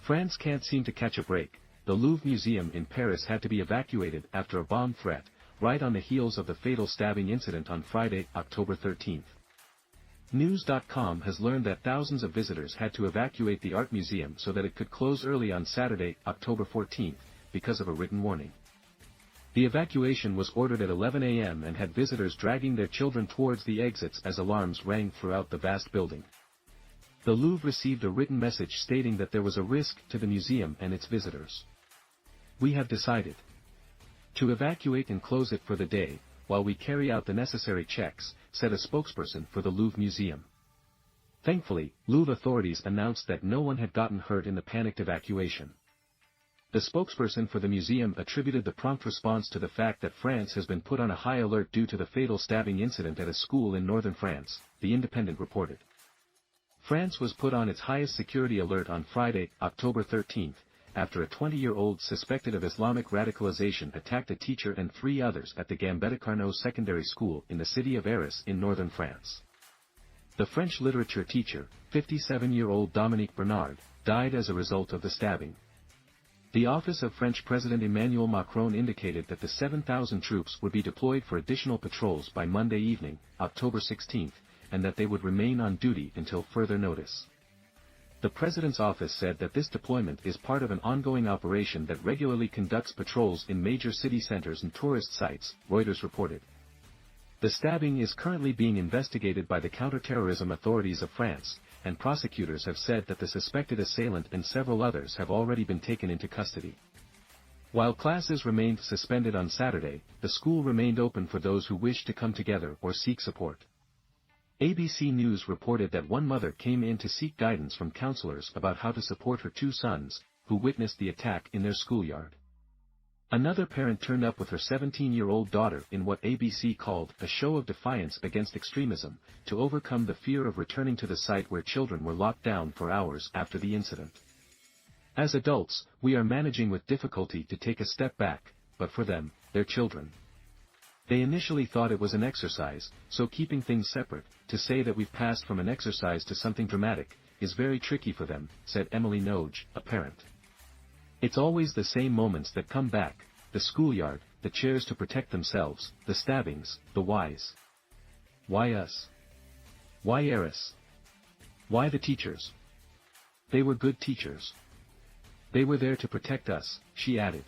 France can't seem to catch a break. The Louvre Museum in Paris had to be evacuated after a bomb threat, right on the heels of the fatal stabbing incident on Friday, October 13. News.com has learned that thousands of visitors had to evacuate the art museum so that it could close early on Saturday, October 14, because of a written warning. The evacuation was ordered at 11 a.m. and had visitors dragging their children towards the exits as alarms rang throughout the vast building. The Louvre received a written message stating that there was a risk to the museum and its visitors. "We have decided to evacuate and close it for the day, while we carry out the necessary checks," said a spokesperson for the Louvre Museum. Thankfully, Louvre authorities announced that no one had gotten hurt in the panicked evacuation. The spokesperson for the museum attributed the prompt response to the fact that France has been put on a high alert due to the fatal stabbing incident at a school in northern France, The Independent reported. France was put on its highest security alert on Friday, October 13, after a 20-year-old suspected of Islamic radicalization attacked a teacher and 3 others at the Gambetta-Carnot Secondary School in the city of Arras in northern France. The French literature teacher, 57-year-old Dominique Bernard, died as a result of the stabbing. The office of French President Emmanuel Macron indicated that the 7,000 troops would be deployed for additional patrols by Monday evening, October 16, and that they would remain on duty until further notice. The President's office said that this deployment is part of an ongoing operation that regularly conducts patrols in major city centers and tourist sites, Reuters reported. The stabbing is currently being investigated by the counterterrorism authorities of France, and prosecutors have said that the suspected assailant and several others have already been taken into custody. While classes remained suspended on Saturday, the school remained open for those who wished to come together or seek support. ABC News reported that one mother came in to seek guidance from counselors about how to support her 2 sons, who witnessed the attack in their schoolyard. Another parent turned up with her 17-year-old daughter in what ABC called a show of defiance against extremism, to overcome the fear of returning to the site where children were locked down for hours after the incident. "As adults, we are managing with difficulty to take a step back, but for them, their children. They initially thought it was an exercise, so keeping things separate, to say that we've passed from an exercise to something dramatic, is very tricky for them," said Emily Noge, a parent. "It's always the same moments that come back, the schoolyard, the chairs to protect themselves, the stabbings, the whys. Why us? Why Arras? Why the teachers? They were good teachers. They were there to protect us," she added.